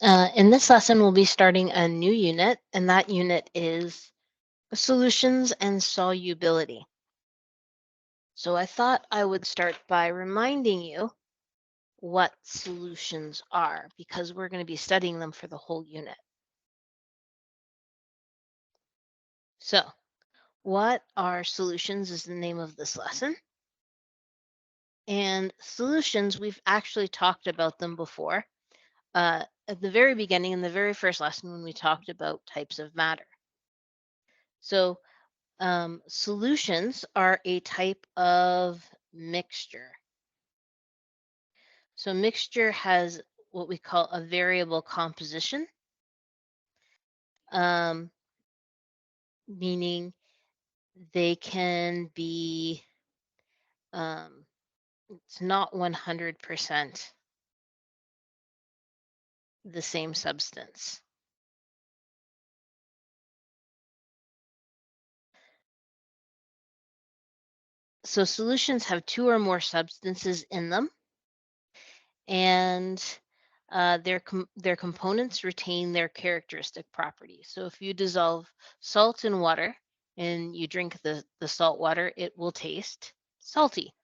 In this lesson, we'll be starting a new unit, and that unit is solutions and solubility. So I thought I would start by reminding you what solutions are, because we're going to be studying them for the whole unit. So, what are solutions is the name of this lesson. And solutions, we've actually talked about them before at the very beginning in the very first lesson when we talked about types of matter. So solutions are a type of mixture. So mixture has what we call a variable composition, um, meaning they can be, it's not 100% the same substance. So solutions have two or more substances in them, and their components retain their characteristic properties. So if you dissolve salt in water and you drink the salt water, it will taste salty.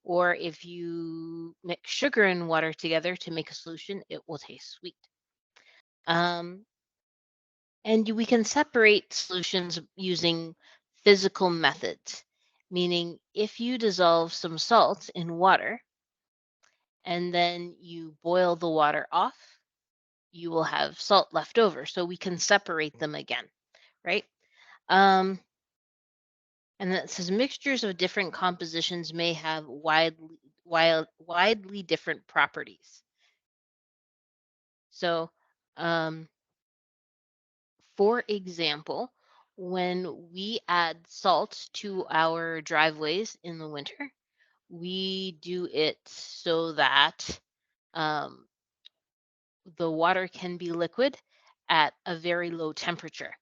Or if you mix sugar and water together to make a solution, it will taste sweet. Um, and we can separate solutions using physical methods, meaning if you dissolve some salt in water and then you boil the water off, you will have salt left over. So we can separate them again, right? Um, and that says mixtures of different compositions may have widely different properties. So, for example, when we add salt to our driveways in the winter, we do it so that um, the water can be liquid at a very low temperature,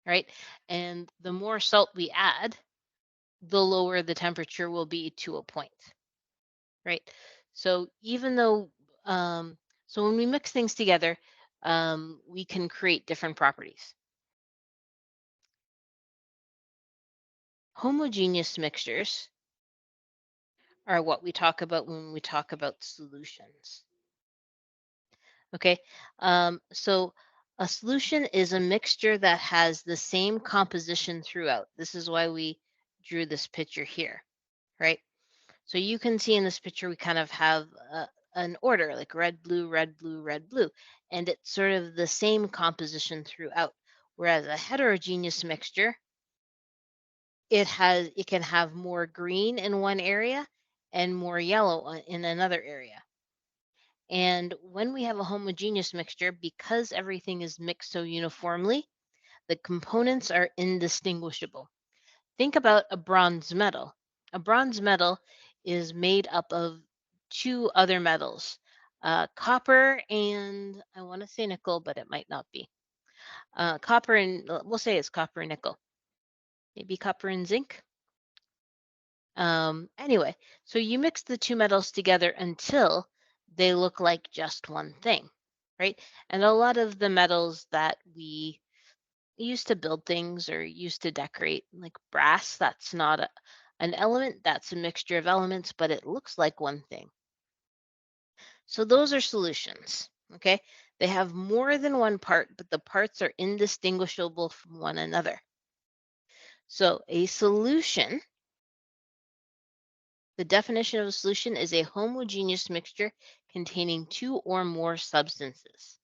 right? And the more salt we add, the lower the temperature will be to a point, right? So even though, so when we mix things together, we can create different properties. Homogeneous mixtures are what we talk about when we talk about solutions. Okay, so a solution is a mixture that has the same composition throughout. This is why we drew this picture here, right? So you can see in this picture, we kind of have an order like red, blue, red, blue, red, blue, and it's sort of the same composition throughout. Whereas a heterogeneous mixture, it can have more green in one area and more yellow in another area. And when we have a homogeneous mixture, because everything is mixed so uniformly, the components are indistinguishable. Think about a bronze medal. A bronze medal is made up of two other metals, copper and I want to say nickel, but it might not be. Copper and we'll say it's copper and nickel, maybe copper and zinc. Anyway, so you mix the two metals together until they look like just one thing, right? And a lot of the metals that we use to build things or use to decorate, like brass, that's not an element, that's a mixture of elements, but it looks like one thing. So those are solutions, okay? They have more than one part, but the parts are indistinguishable from one another. So a solution, the definition of a solution is a homogeneous mixture containing two or more substances.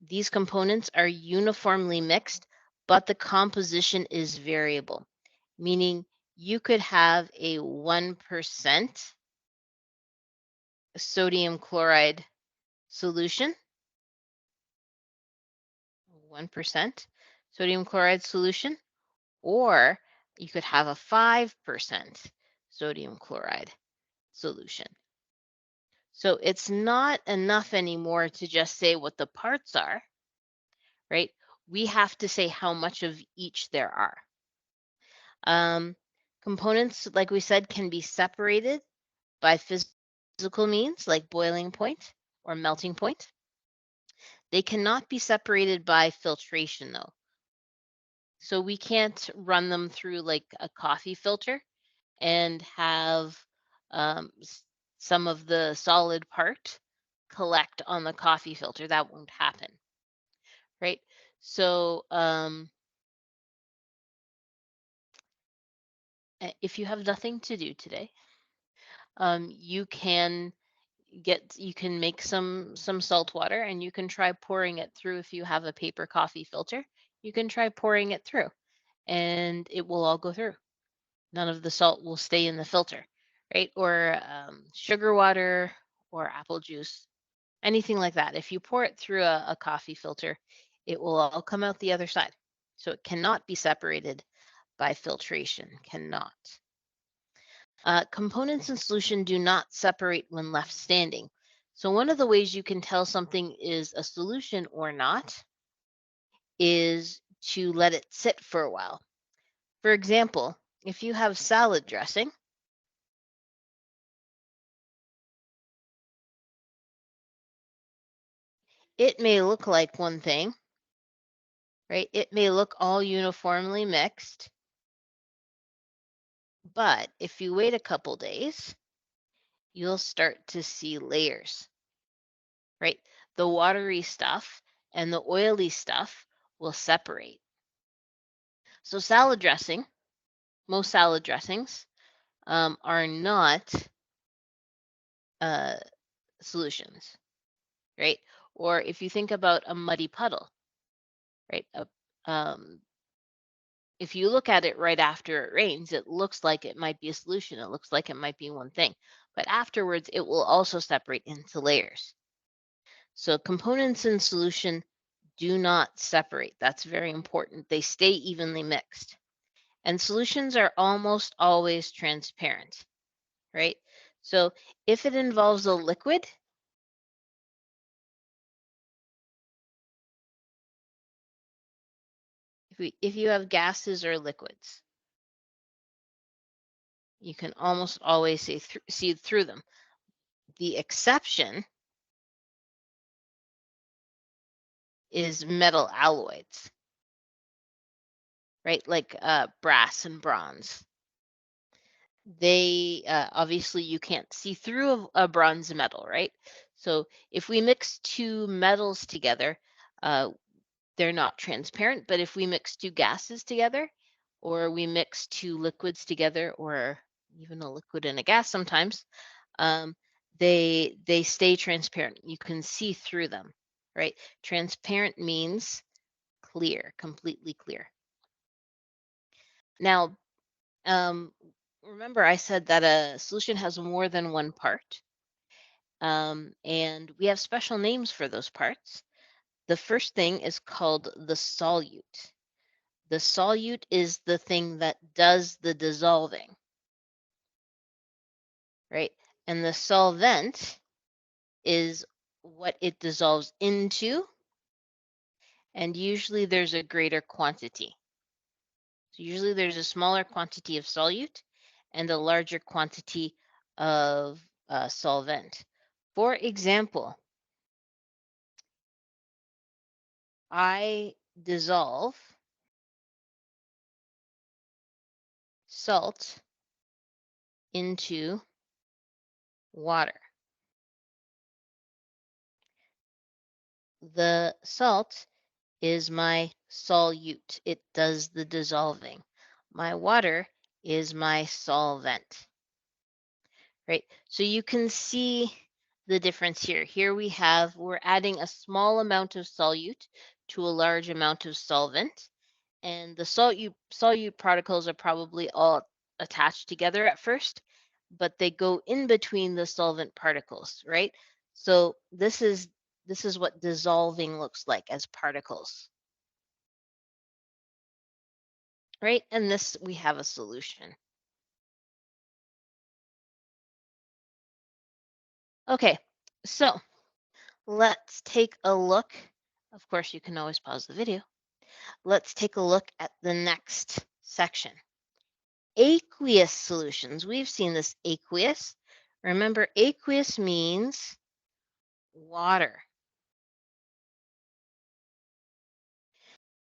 These components are uniformly mixed, but the composition is variable, meaning you could have a 1% sodium chloride solution, 1% sodium chloride solution, or you could have a 5% sodium chloride solution. So it's not enough anymore to just say what the parts are, right? We have to say how much of each there are. Um, components, like we said, can be separated by physical means like boiling point or melting point. They cannot be separated by filtration, though. So we can't run them through like a coffee filter and have some of the solid part collect on the coffee filter. That won't happen, right? So if you have nothing to do today, you can you can make some salt water and you can try pouring it through. If you have a paper coffee filter, you can try pouring it through and it will all go through. None of the salt will stay in the filter, right? Or sugar water or apple juice, anything like that. If you pour it through a coffee filter, it will all come out the other side. So it cannot be separated by filtration, cannot. Components in solution do not separate when left standing. So one of the ways you can tell something is a solution or not is to let it sit for a while. For example, if you have salad dressing, it may look like one thing, right? It may look all uniformly mixed, but if you wait a couple days, you'll start to see layers, right? The watery stuff and the oily stuff will separate. So salad dressing, most salad dressings are not uh, solutions, right? Or if you think about a muddy puddle, right? Um, if you look at it right after it rains, it looks like it might be a solution. It looks like it might be one thing. But afterwards, it will also separate into layers. So components in solution do not separate. That's very important. They stay evenly mixed. And solutions are almost always transparent, right? So if it involves a liquid, if you have gases or liquids, you can almost always see through them. The exception is metal alloys, right? Like brass and bronze. They obviously you can't see through a bronze metal, right? So if we mix two metals together, uh, they're not transparent. But if we mix two gases together, or we mix two liquids together, or even a liquid and a gas sometimes, um, they stay transparent. You can see through them, right? Transparent means clear, completely clear. Now, um, remember I said that a solution has more than one part, and we have special names for those parts. The first thing is called the solute. The solute is the thing that does the dissolving, right? And the solvent is what it dissolves into, and usually there's a greater quantity. So usually there's a smaller quantity of solute and a larger quantity of solvent. For example, I dissolve salt into water. The salt is my solute. It does the dissolving. My water is my solvent, right? So you can see the difference here. Here we're adding a small amount of solute to a large amount of solvent. And the solute particles are probably all attached together at first, but they go in between the solvent particles, right? So this is what dissolving looks like as particles, right? And this we have a solution. Okay, so let's take a look. Of course, you can always pause the video. Let's take a look at the next section. Aqueous solutions. We've seen this aqueous. Remember, aqueous means water.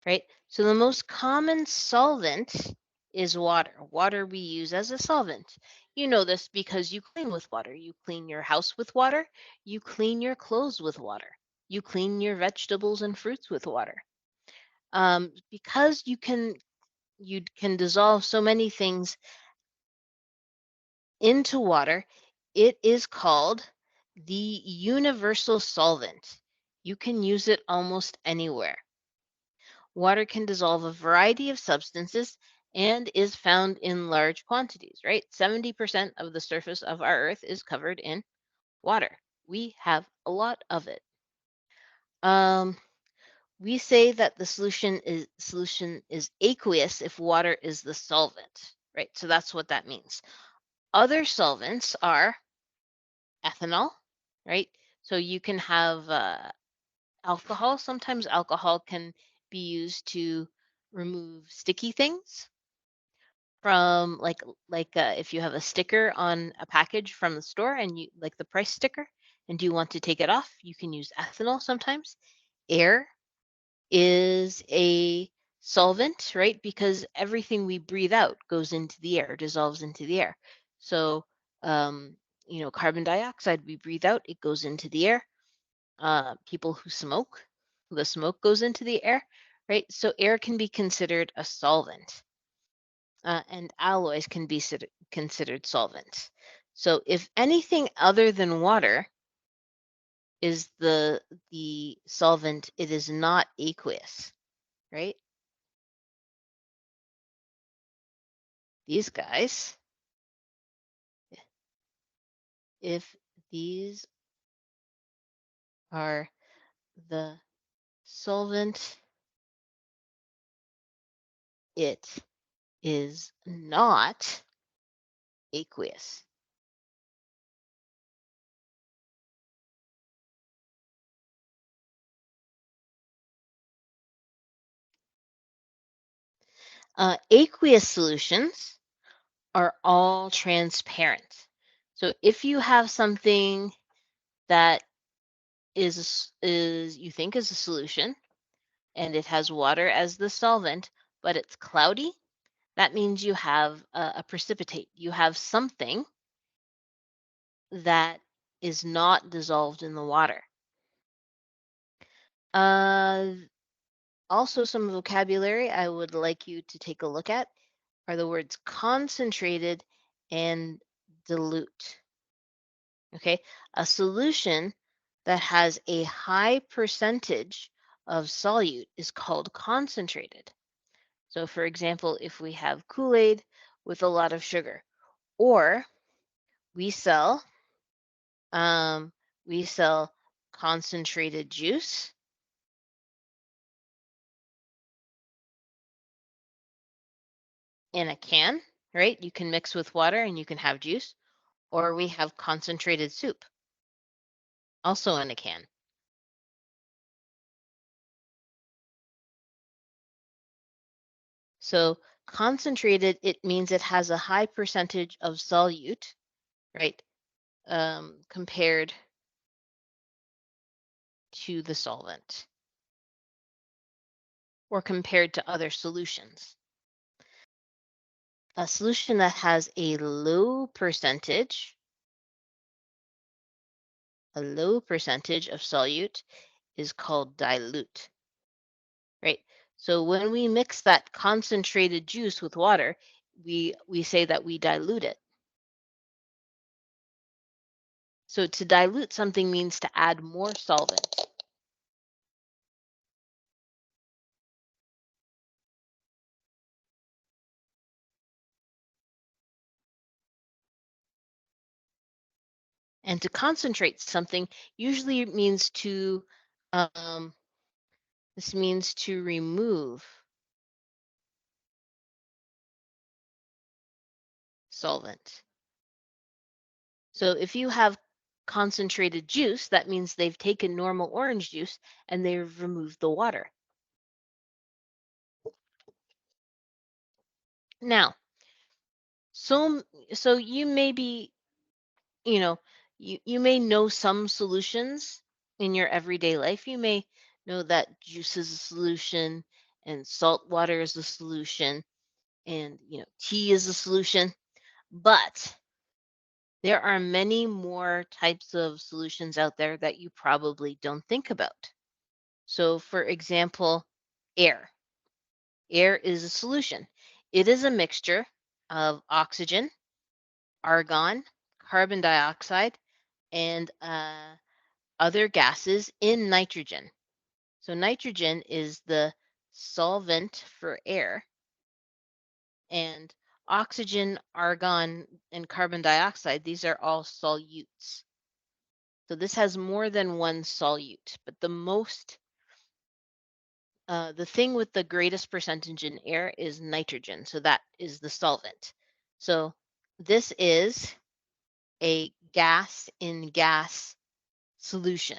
right? So the most common solvent is water. Water we use as a solvent. You know this because you clean with water. You clean your house with water. You clean your clothes with water. You clean your vegetables and fruits with water. Because you can dissolve so many things into water, it is called the universal solvent. You can use it almost anywhere. Water can dissolve a variety of substances and is found in large quantities, right? 70% of the surface of our Earth is covered in water. We have a lot of it. Um, we say that the solution is aqueous if water is the solvent, right? So that's what that means. Other solvents are ethanol, right? So you can have alcohol. Sometimes alcohol can be used to remove sticky things from if you have a sticker on a package from the store and you like the price sticker and you want to take it off, you can use ethanol sometimes. Air is a solvent, right? Because everything we breathe out goes into the air, dissolves into the air. So, um, carbon dioxide we breathe out, it goes into the air. People who smoke, the smoke goes into the air, right? So air can be considered a solvent, and alloys can be considered solvents. So if anything other than water is the solvent, it is not aqueous, right? These guys, if these are the solvent, it is not aqueous. Aqueous solutions are all transparent. So if you have something that is you think is a solution and it has water as the solvent, but it's cloudy, that means you have a precipitate. You have something that is not dissolved in the water. Uh, Also, some vocabulary I would like you to take a look at are the words concentrated and dilute. Okay, a solution that has a high percentage of solute is called concentrated. So, for example, if we have Kool-Aid with a lot of sugar, or we sell um, we sell concentrated juice in a can, right? You can mix with water and you can have juice, or we have concentrated soup, also in a can. So concentrated, it means it has a high percentage of solute, right? Compared to the solvent or compared to other solutions. A solution that has a low percentage of solute is called dilute, right? So when we mix that concentrated juice with water, we say that we dilute it. So to dilute something means to add more solvent. And to concentrate something usually means um, this means to remove solvent. So if you have concentrated juice, that means they've taken normal orange juice and they've removed the water. Now, so so you may be, you know, you may know some solutions in your everyday life. You may know that juice is a solution and salt water is the solution, and tea is the solution. But there are many more types of solutions out there that you probably don't think about. So, for example, air. Air is a solution. It is a mixture of oxygen, argon, carbon dioxide, and other gases in nitrogen. So, nitrogen is the solvent for air, and oxygen, argon, and carbon dioxide, these are all solutes. So, this has more than one solute, but the thing with the greatest percentage in air is nitrogen. So that is the solvent. So this is a gas in gas solution,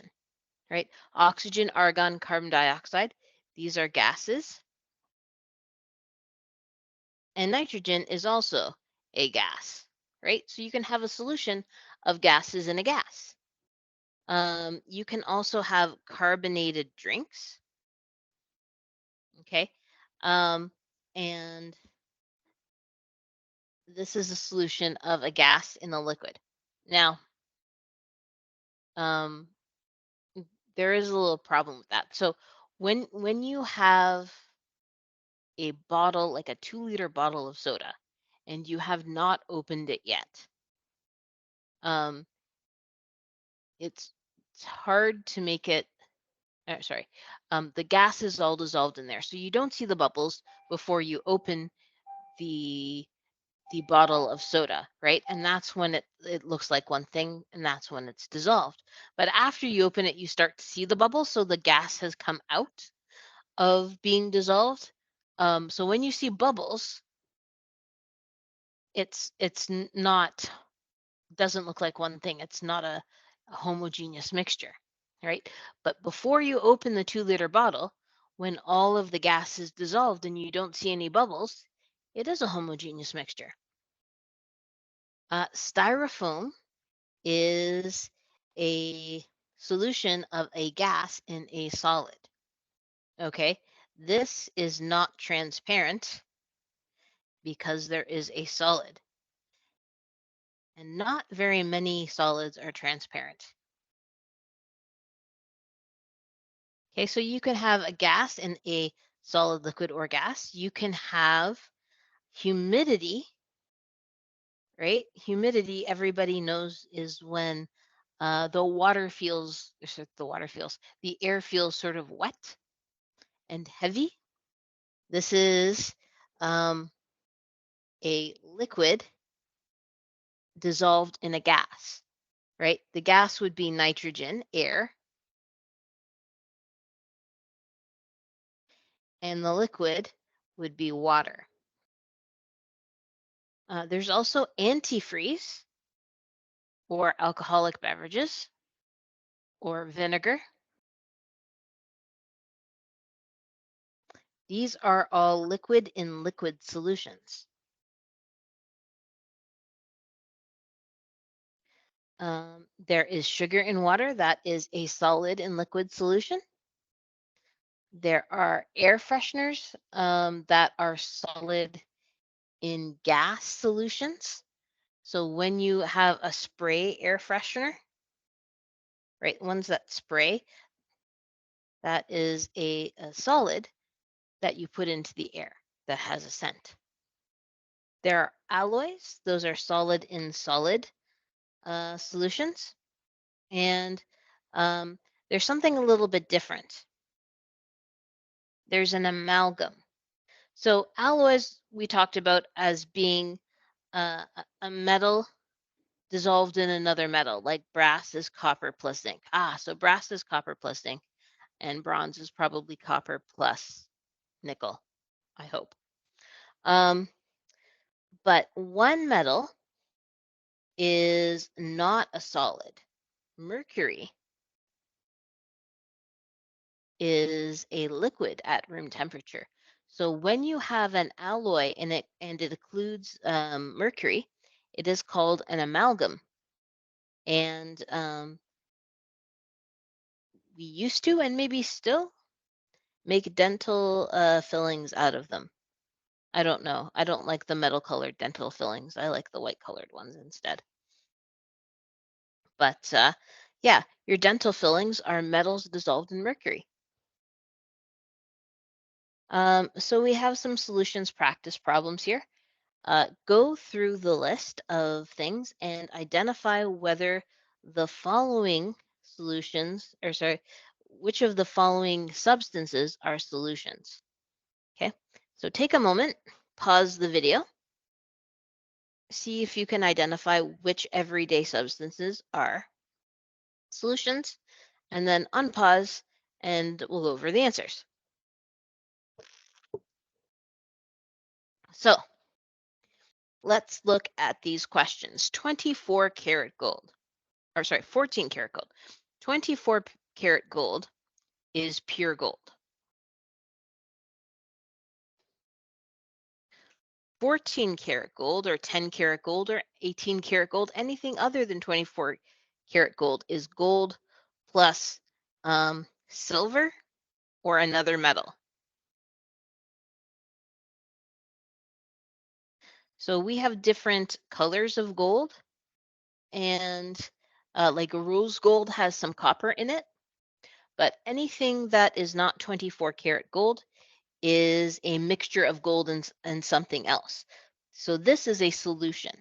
right? Oxygen, argon, carbon dioxide, these are gases. And nitrogen is also a gas, right? So you can have a solution of gases in a gas. You can also have carbonated drinks, okay? And this is a solution of a gas in a liquid. Now, um, there is a little problem with that. So when you have a bottle, like a 2-liter bottle of soda, and you have not opened it yet, um, it's hard to make it. Sorry, the gas is all dissolved in there, so you don't see the bubbles before you open the the bottle of soda, right? And that's when it looks like one thing, and that's when it's dissolved. But after you open it, you start to see the bubbles, so the gas has come out of being dissolved. So when you see bubbles, not doesn't look like one thing. It's not a homogeneous mixture, right? But before you open the 2-liter bottle, when all of the gas is dissolved and you don't see any bubbles, it is a homogeneous mixture. Styrofoam is a solution of a gas in a solid. Okay, this is not transparent because there is a solid, and not very many solids are transparent. Okay, so you can have a gas in a solid, liquid, or gas. You can have humidity, right? Humidity, everybody knows, is when the air feels sort of wet and heavy. This is um, a liquid dissolved in a gas, right? The gas would be nitrogen, air, and the liquid would be water. There's also antifreeze or alcoholic beverages or vinegar. These are all liquid in liquid solutions. There is sugar in water, that is a solid in liquid solution. There are air fresheners that are solid in gas solutions. So when you have a spray air freshener, right, ones that spray, that is a solid that you put into the air that has a scent. There are alloys, those are solid in solid solutions. And um, there's something a little bit different. There's an amalgam. So alloys we talked about as being a metal dissolved in another metal, like brass is copper plus zinc. So brass is copper plus zinc, and bronze is probably copper plus nickel, I hope. But one metal is not a solid. Mercury is a liquid at room temperature. So when you have an alloy and it includes mercury, it is called an amalgam. And we used to, and maybe still, Make dental fillings out of them. I don't know. I don't like the metal colored dental fillings. I like the white colored ones instead. But yeah, your dental fillings are metals dissolved in mercury. So we have some solutions practice problems here. Go through the list of things and identify whether the following solutions, or sorry, which of the following substances are solutions. Okay, so take a moment, pause the video, see if you can identify which everyday substances are solutions, and then unpause and we'll go over the answers. So let's look at these questions. 24 karat gold, or sorry, 14 karat gold. 24 karat gold is pure gold. 14 karat gold or 10 karat gold or 18 karat gold, anything other than 24 karat gold is gold plus silver or another metal. So we have different colors of gold, and like rose gold has some copper in it, but anything that is not 24 karat gold is a mixture of gold and something else. So this is a solution.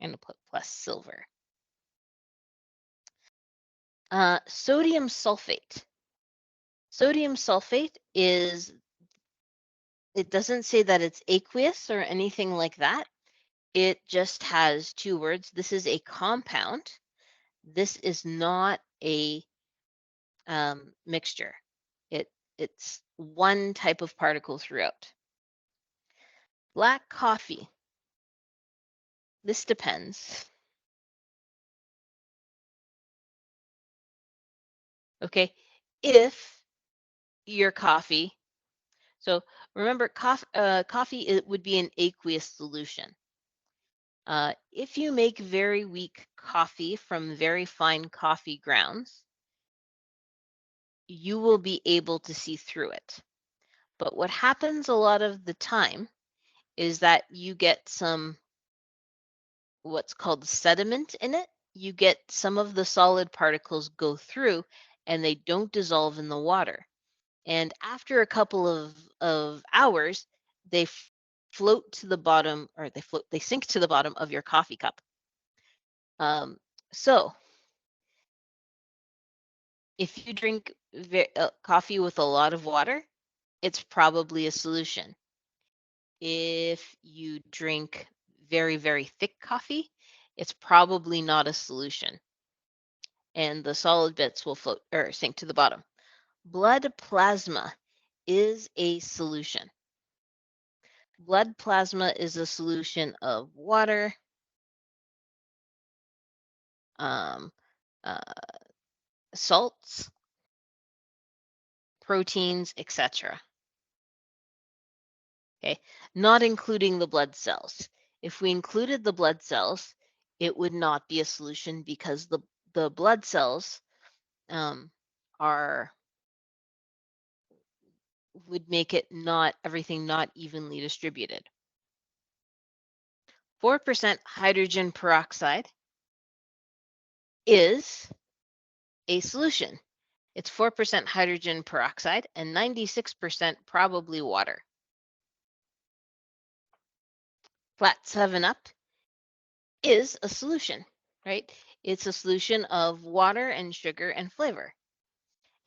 And put plus silver. Sodium sulfate. Sodium sulfate is, it doesn't say that it's aqueous or anything like that. It just has two words. This is a compound. This is not a mixture. It's one type of particle throughout. Black coffee. This depends. Okay, if your coffee, so remember coffee it would be an aqueous solution. If you make very weak coffee from very fine coffee grounds, you will be able to see through it. But what happens a lot of the time is that you get some what's called sediment in it. You get some of the solid particles go through and they don't dissolve in the water. And after a couple of hours, they float to the bottom, or they sink to the bottom of your coffee cup. So if you drink coffee with a lot of water, it's probably a solution. If you drink very, very thick coffee, it's probably not a solution. And the solid bits will float or sink to the bottom. Blood plasma is a solution. Blood plasma is a solution of water, um, uh, salts, proteins, etc. Okay, not including the blood cells. If we included the blood cells, it would not be a solution because the blood cells are would make it not everything not evenly distributed. 4% hydrogen peroxide is a solution. It's 4% hydrogen peroxide and 96% probably water. Flat 7-Up is a solution, right? It's a solution of water and sugar and flavor,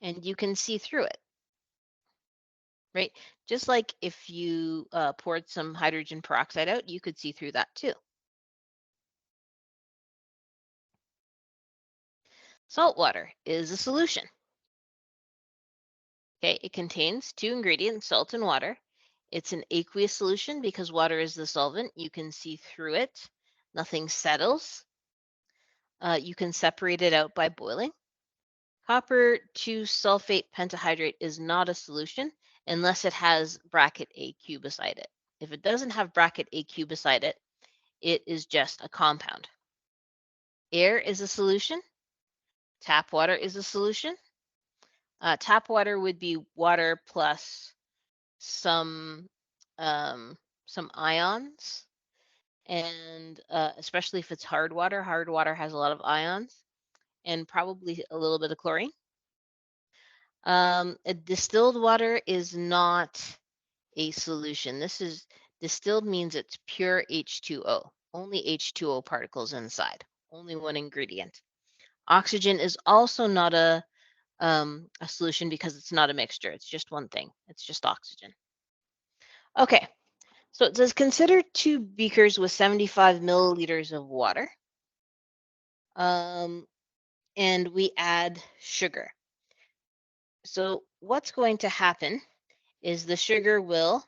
and you can see through it, right? Just like if you poured some hydrogen peroxide out, you could see through that too. Salt water is a solution. Okay, it contains two ingredients, salt and water. It's an aqueous solution because water is the solvent. You can see through it. Nothing settles. You can separate it out by boiling. Copper 2 sulfate pentahydrate is not a solution unless it has bracket AQ beside it. If it doesn't have bracket AQ beside it, it is just a compound. Air is a solution. Tap water is a solution. Tap water would be water plus some um, ions, and especially if it's hard water. Hard water has a lot of ions and probably a little bit of chlorine. A distilled water is not a solution. This is distilled means it's pure H2O, only H2O particles inside, only one ingredient. Oxygen is also not a solution because it's not a mixture. It's just one thing. It's just oxygen. Okay, so it says consider 2 beakers with 75 milliliters of water, and we add sugar. So what's going to happen is the sugar will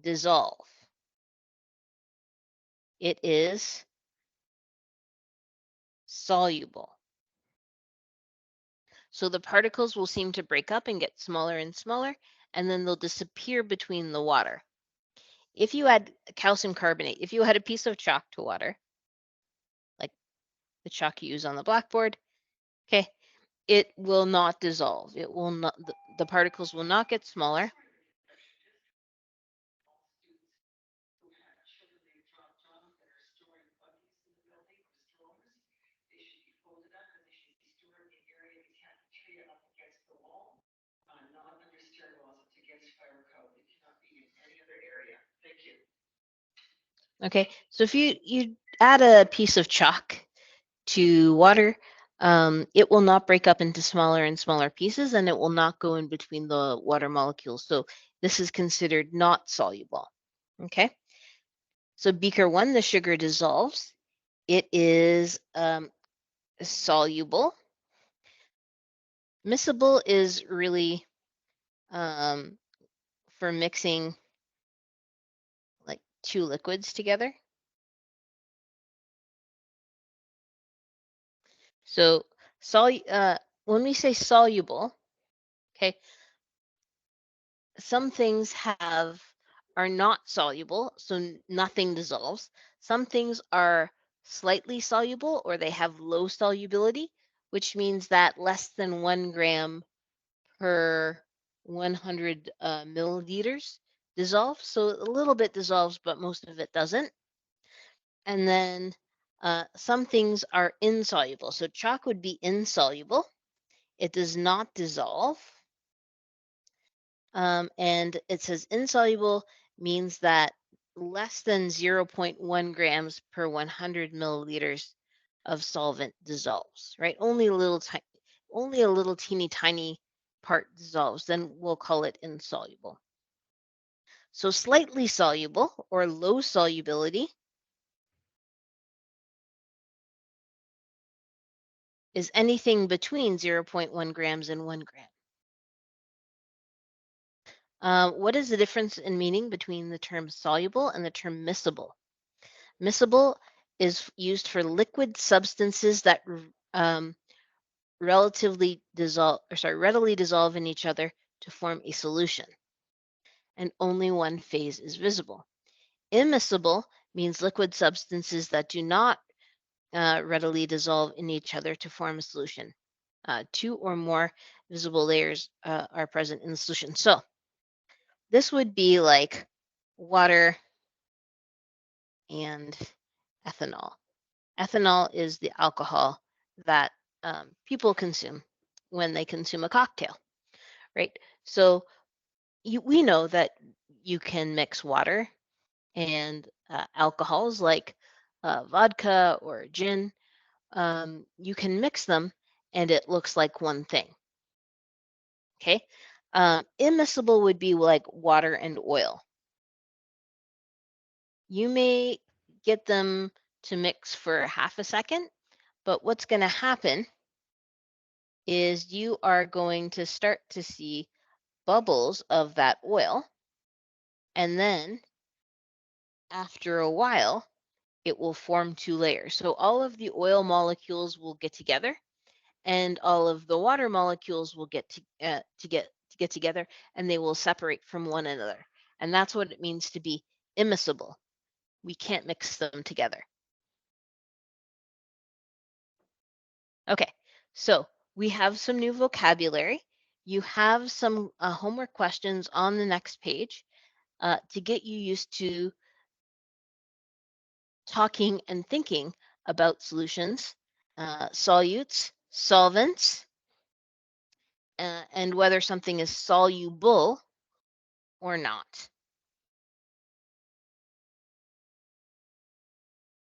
dissolve. It is soluble. So the particles will seem to break up and get smaller and smaller, and then they'll disappear between the water. If you add calcium carbonate, if you had a piece of chalk to water, like the chalk you use on the blackboard, okay, it will not dissolve. It will not, the particles will not get smaller. Okay, so if you add a piece of chalk to water, it will not break up into smaller and smaller pieces, and it will not go in between the water molecules. So this is considered not soluble. Okay, so beaker 1, the sugar dissolves. It is soluble. Miscible is really for mixing like 2 liquids together. So when we say soluble, okay, some things are not soluble, so nothing dissolves. Some things are slightly soluble or they have low solubility, which means that less than 1 gram per 100 milliliters dissolves. So a little bit dissolves, but most of it doesn't. And then some things are insoluble. So chalk would be insoluble. It does not dissolve. And it says insoluble means that less than 0.1 grams per 100 milliliters of solvent dissolves, right? Only a little teeny tiny part dissolves, then we'll call it insoluble. So slightly soluble or low solubility is anything between 0.1 grams and 1 gram. What is the difference in meaning between the term soluble and the term miscible? Miscible is used for liquid substances that readily dissolve in each other to form a solution, and only one phase is visible. Immiscible means liquid substances that do not readily dissolve in each other to form a solution. 2 or more visible layers are present in the solution. So this would be like water and ethanol. Ethanol is the alcohol that people consume when they consume a cocktail, right? So we know that you can mix water and alcohols like vodka or gin. You can mix them and it looks like one thing. Okay. Immiscible would be like water and oil. You may get them to mix for half a second, but what's going to happen is you are going to start to see bubbles of that oil. And then after a while, it will form 2 layers. So all of the oil molecules will get together and all of the water molecules will get together and they will separate from one another. And that's what it means to be immiscible. We can't mix them together. Okay, so we have some new vocabulary. You have some homework questions on the next page to get you used to talking and thinking about solutions, solutes, solvents, and whether something is soluble or not.